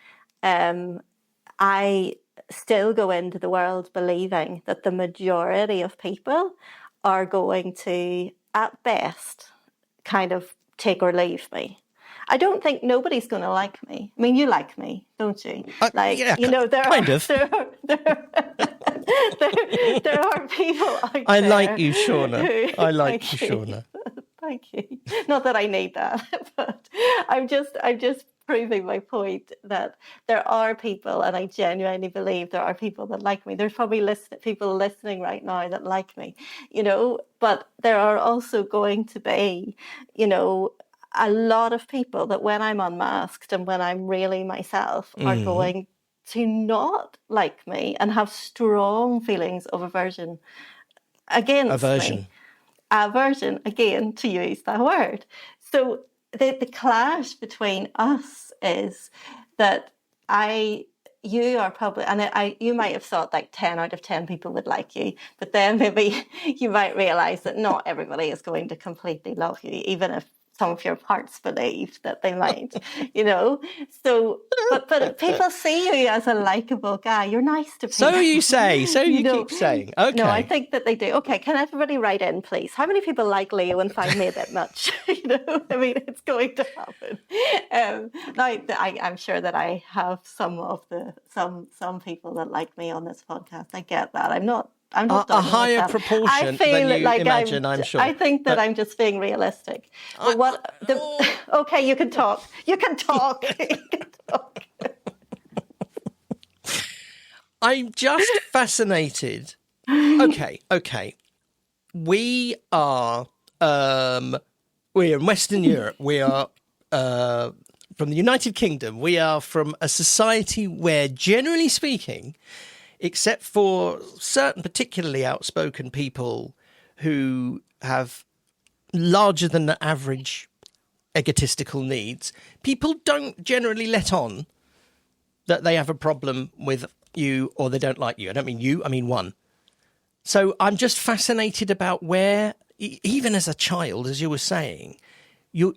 B: I still go into the world believing that the majority of people are going to, at best, kind of take or leave me. I don't think nobody's going to like me. I mean, you like me, don't you?
A: Yeah,
B: you know, there
A: kind
B: are,
A: of.
B: there are people out there.
A: I like you, Shauna. I like you, Shauna.
B: Thank you. Not that I need that, but I'm just proving my point that there are people, and I genuinely believe there are people that like me. There's probably people listening right now that like me, you know, but there are also going to be, you know, a lot of people that when I'm unmasked and when I'm really myself are going to not like me and have strong feelings of aversion against me. Aversion, again, to use that word. So the clash between us is that you are probably, and you might have thought like 10 out of 10 people would like you, but then maybe you might realise that not everybody is going to completely love you, even if some of your parts believe that they might, you know. So, but people see you as a likable guy. You're nice to people.
A: So you say. So you keep saying. Okay.
B: No, I think that they do. Okay, can everybody write in, please? How many people like Leo and find me a bit much? You know, I mean, it's going to happen. Now, I'm sure that I have some people that like me on this podcast. I get that. I'm not
A: a higher proportion than you imagine, I'm sure.
B: I think that I'm just being realistic. But okay, you can talk. You can talk.
A: I'm just fascinated. Okay. We are we're in Western Europe. We are from the United Kingdom. We are from a society where, generally speaking, except for certain particularly outspoken people who have larger than the average egotistical needs, people don't generally let on that they have a problem with you or they don't like you. I don't mean you, I mean one. So I'm just fascinated about where, even as a child, as you were saying, you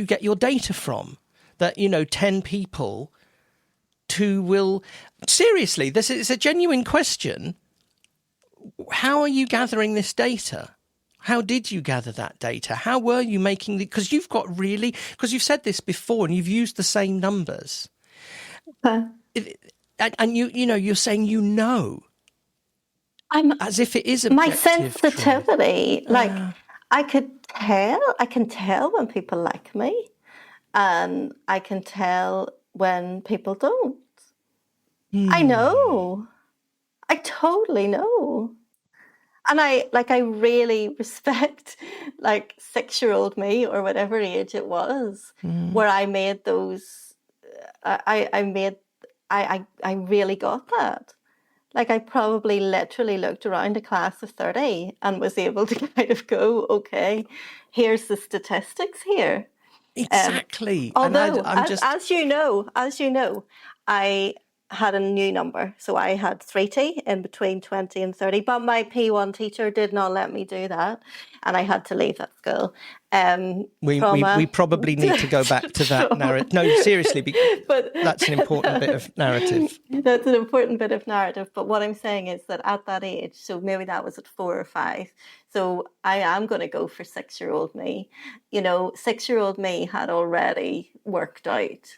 A: get your data from. That, 10 people... seriously, this is a genuine question. How are you gathering this data? How did you gather that data? How were you making because because you've said this before and you've used the same numbers. And you're saying I'm as if it is objective.
B: My sensitivity, I can tell when people like me, and I can tell when people don't. I know. I totally know. And I really respect like 6-year-old me or whatever age it was, where I made those. I made. I really got that. Like I probably literally looked around a class of 30 and was able to kind of go, okay, here's the statistics here.
A: Exactly. And
B: Although,
A: I'm just,
B: as you know, I had a new number. So I had 3T in between 20 and 30, but my P1 teacher did not let me do that. And I had to leave that school.
A: we probably need to go back to that narrative. No, seriously,
B: but
A: that's an important bit of narrative.
B: That's an important bit of narrative. But what I'm saying is that at that age, so maybe that was at 4 or 5. So I am going to go for 6-year-old me. 6-year-old me had already worked out.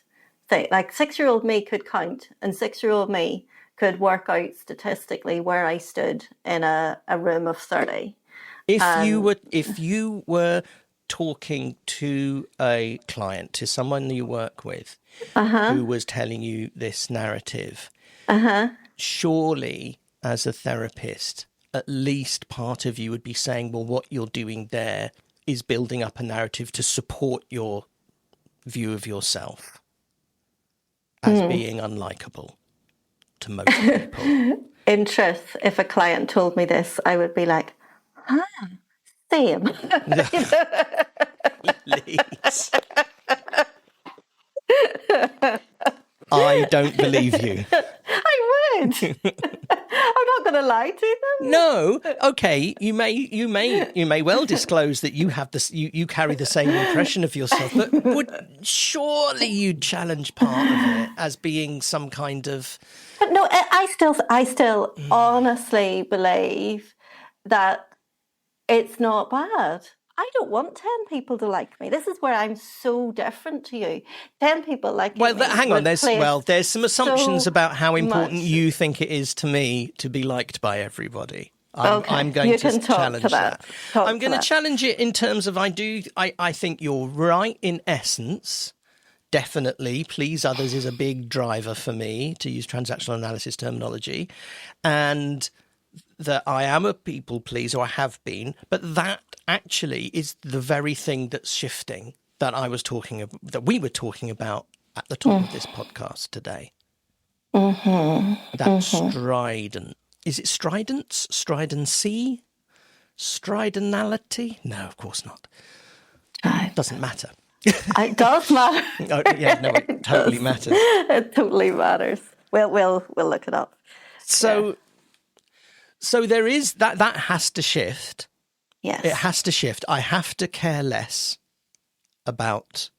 B: Like 6-year-old me could count, and 6-year-old me could work out statistically where I stood in a room of 30.
A: If you were talking to a client, to someone you work with, who was telling you this narrative, surely as a therapist, at least part of you would be saying, well, what you're doing there is building up a narrative to support your view of yourself as being unlikable to most people.
B: In truth, if a client told me this, I would be like, same.
A: Please. I don't believe you.
B: I would. I'm not going to lie to them.
A: No, okay. You may well disclose that you have this. You carry the same impression of yourself, but surely you'd challenge part of it as being some kind of.
B: But no, I still honestly believe that it's not bad. I don't want 10 people to like me. This is where I'm so different to you. 10 people like me.
A: Well, hang on. There's some assumptions about how important you think it is to me to be liked by everybody. I'm going to challenge that. I'm going to challenge it in terms of I think you're right in essence. Definitely, please others is a big driver for me, to use transactional analysis terminology, and that I am a people pleaser, or I have been, but that actually is the very thing that's shifting that we were talking about at the top of this podcast today. That strident. Is it stridence? Stridency? Stridonality? No, of course not. Doesn't matter.
B: It does matter.
A: It totally matters.
B: It totally matters. We'll look it up.
A: So there is that has to shift.
B: Yes.
A: It has to shift. I have to care less about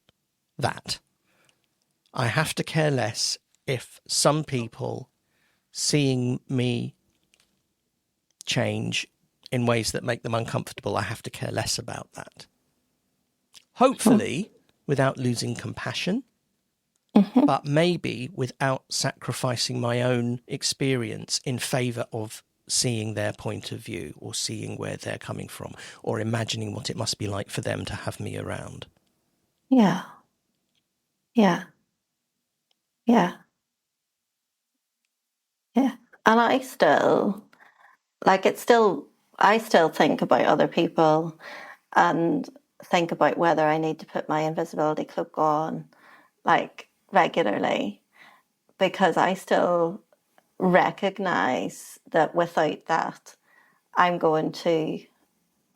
A: that. I have to care less if some people seeing me change in ways that make them uncomfortable. I have to care less about that. Hopefully, without losing compassion, but maybe without sacrificing my own experience in favour of seeing their point of view, or seeing where they're coming from, or imagining what it must be like for them to have me around.
B: Yeah. Yeah. Yeah. Yeah. And I still think about other people and think about whether I need to put my invisibility cloak on like regularly, because I still recognize that without that, I'm going to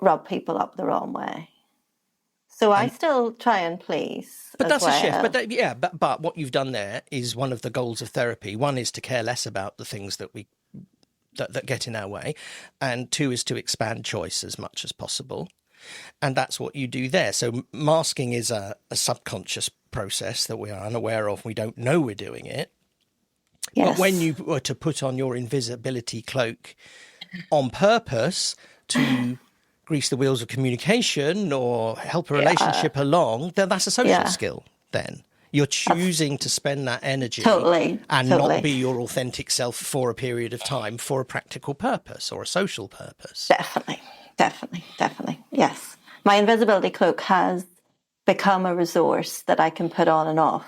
B: rub people up the wrong way. So I still try and please.
A: But that's a shift. But what you've done there is one of the goals of therapy. One is to care less about the things that that get in our way, and 2 is to expand choice as much as possible. And that's what you do there. So masking is a subconscious process that we are unaware of. We don't know we're doing it. Yes. But when you were to put on your invisibility cloak on purpose to grease the wheels of communication or help a relationship along, then that's a social skill then. You're choosing to spend that energy not be your authentic self for a period of time for a practical purpose or a social purpose.
B: Definitely. Yes. My invisibility cloak has become a resource that I can put on and off.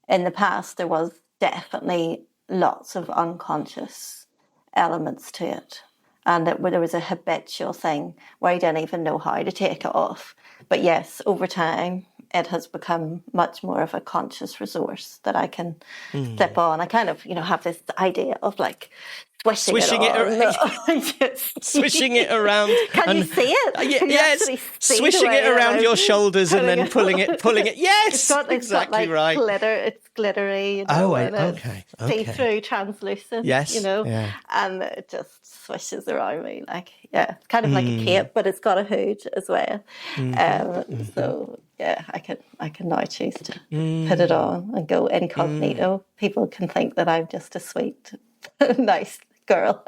B: In the past, there was definitely lots of unconscious elements to it. and there was a habitual thing where I didn't even know how to take it off. But yes, over time, it has become much more of a conscious resource that I can slip on. I kind of, have this idea of like swishing it on.
A: Swishing it around.
B: Can you see it? Can you actually see
A: swishing it around your shoulders and then pulling it. Yes,
B: it's got like
A: right.
B: Glitter. It's glittery.
A: Okay.
B: See-through, translucent.
A: Yes,
B: and it just swishes around me it's kind of like a cape, but it's got a hood as well. So I can now choose to put it on and go incognito. People can think that I'm just a sweet, nice girl.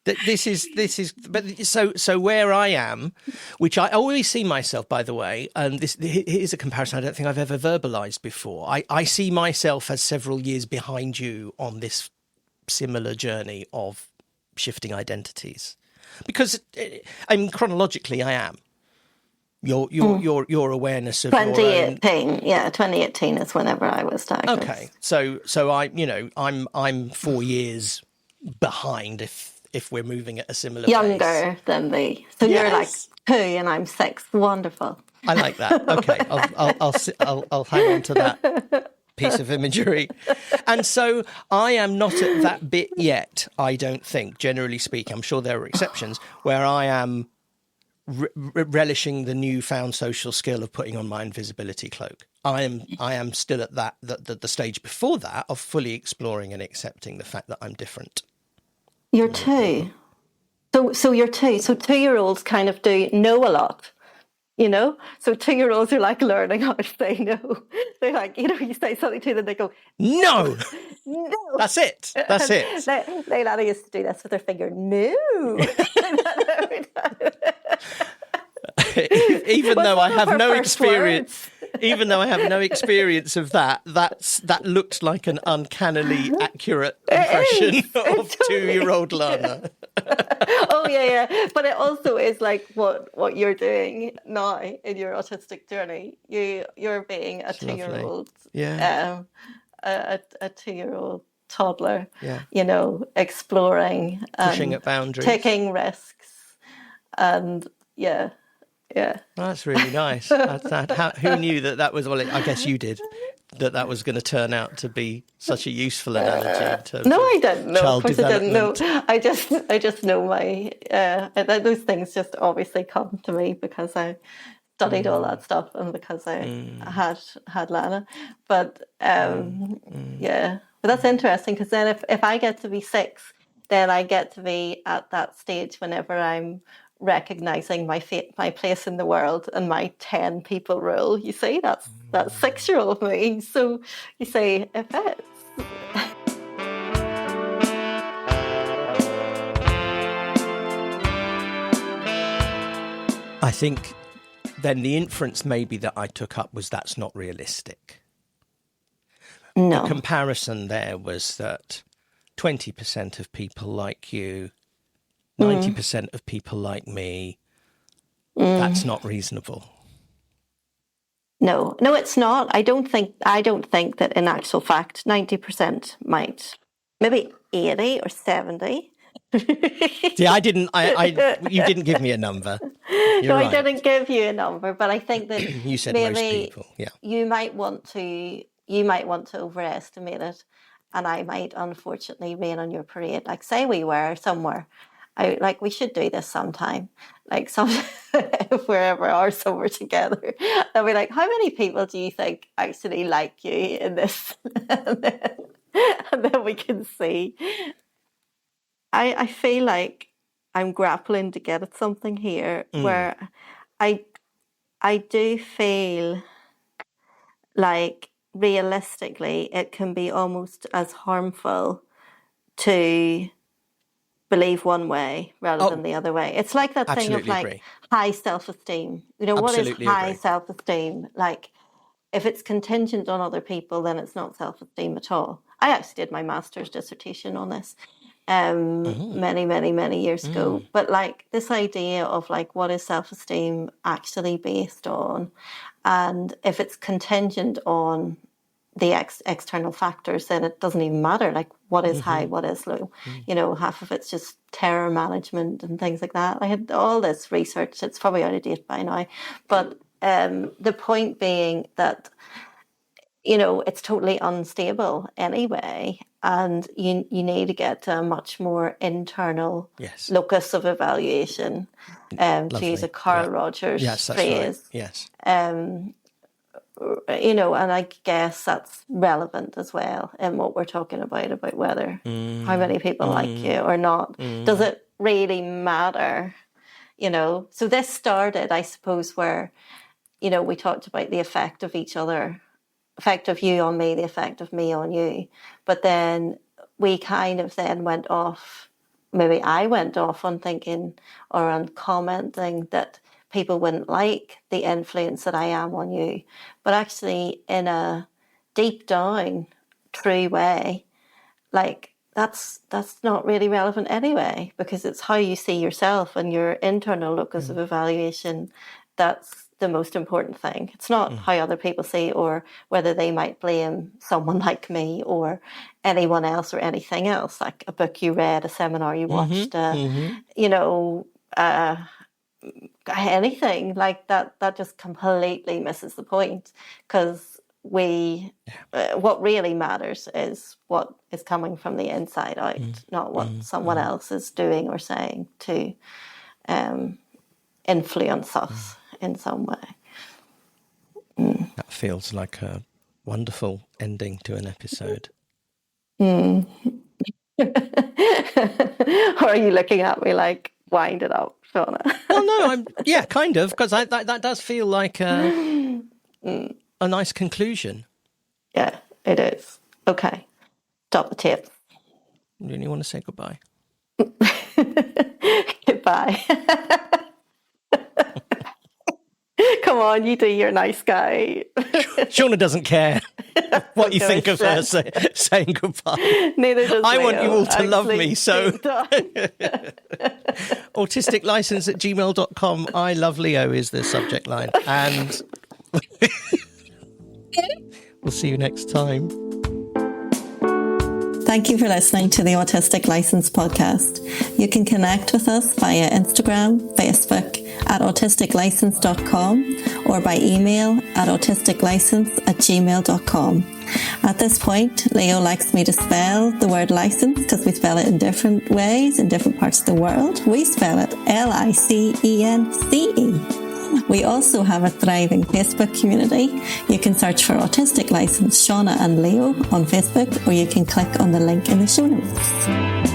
A: This is but so where I am, which I always see myself, by the way, and this is a comparison I don't think I've ever verbalized before. I see myself as several years behind you on this similar journey of shifting identities, because I mean chronologically I am. Your awareness of
B: 2018, 2018 is whenever I was diagnosed.
A: Okay, so I'm 4 years behind if we're moving at a similar
B: younger
A: pace.
B: Than me. So yes. You're like 2 and I'm 6. Wonderful.
A: I like that. Okay, I'll hang on to that piece of imagery. And so I am not at that bit yet. I don't think, generally speaking. I'm sure there are exceptions where I am relishing the newfound social skill of putting on my invisibility cloak. I am still at the stage before that of fully exploring and accepting the fact that I'm different.
B: You're 2. So you're 2. So 2-year-olds kind of do know a lot, So 2-year-olds are like learning how to say no. They're like, you say something to them, they go,
A: no.
B: No.
A: That's it.
B: Leilani used to do this with her finger. No.
A: Even though I have no experience, of that looked like an uncannily accurate impression of 2-year-old Lana.
B: Oh yeah. But it also is like what you're doing now in your autistic journey. You're being a 2-year-old.
A: Yeah.
B: A 2-year-old toddler.
A: Yeah.
B: Exploring,
A: pushing at boundaries,
B: taking risks, and yeah.
A: Well, that's really nice. Who knew that was? Well, I guess you did. That was going to turn out to be such a useful analogy.
B: No, I didn't know.
A: Of course,
B: I didn't know. I just know my those things just obviously come to me because I studied all that stuff and because I had Lana. But but that's interesting because then if I get to be 6, then I get to be at that stage whenever I'm recognizing my place in the world and my 10 people rule. You see, that's 6-year-old me. So you say it fits.
A: I think then the inference maybe that I took up was that's not realistic.
B: No.
A: The comparison there was that 20% of people like you, 90% of people like me, that's not reasonable.
B: No, it's not. I don't think that in actual fact 90% might, maybe 80 or 70.
A: See, you didn't give me a number. You're right.
B: I didn't give you a number, but I think that
A: you said
B: maybe
A: most people. Yeah.
B: You might want to overestimate it, and I might unfortunately rain on your parade. Like, say we were somewhere, we should do this sometime. Like, if we ever are somewhere together, I'll be like, how many people do you think actually like you in this? and then we can see. I feel like I'm grappling to get at something here where I do feel like realistically it can be almost as harmful to believe one way rather than the other way. It's like that thing of like high self-esteem. What is high self-esteem? Like, if it's contingent on other people, then it's not self-esteem at all. I actually did my master's dissertation on this many years ago. But like this idea of like what is self-esteem actually based on, and if it's contingent on the external factors, then it doesn't even matter, like what is high, what is low. You know, half of it's just terror management and things like that. I had all this research, it's probably out of date by now, but the point being that, you know, it's totally unstable anyway, and you need to get to a much more internal locus of evaluation, to use a Carl Rogers phrase.
A: Right. Yes.
B: You know, and I guess that's relevant as well in what we're talking about whether how many people like you or not. Does it really matter? You know, so this started, I suppose, where, you know, we talked about the effect of each other, effect of you on me, the effect of me on you. But then we kind of then went off, maybe I went off on thinking or on commenting that people wouldn't like the influence that I am on you. But actually, in a deep down, true way, like that's not really relevant anyway, because it's how you see yourself and your internal locus of evaluation that's the most important thing. It's not how other people see, or whether they might blame someone like me or anyone else or anything else, like a book you read, a seminar you watched, you know, anything like that. That just completely misses the point, because what really matters is what is coming from the inside out, not what someone else is doing or saying to influence us in some way.
A: That feels like a wonderful ending to an episode.
B: Or are you looking at me like, wind it up, Shauna?
A: Well, no, kind of, because that does feel like a nice conclusion.
B: Yeah, it is. Okay, stop the tape.
A: Do you want to say goodbye?
B: Goodbye. Come on, you do your nice guy.
A: Shauna doesn't care what you think of her saying goodbye.
B: Neither does
A: I
B: Leo.
A: want you all to love me, so autisticlicense@gmail.com. I love Leo is the subject line, and we'll see you next time.
B: Thank you for listening to the Autistic License podcast. You can connect with us via Instagram, Facebook at autisticlicense.com, or by email at autisticlicense@gmail.com. At this point, Leo likes me to spell the word license because we spell it in different ways in different parts of the world. We spell it LICENCE. We also have a thriving Facebook community. You can search for Autistic License Shauna and Leo on Facebook, or you can click on the link in the show notes.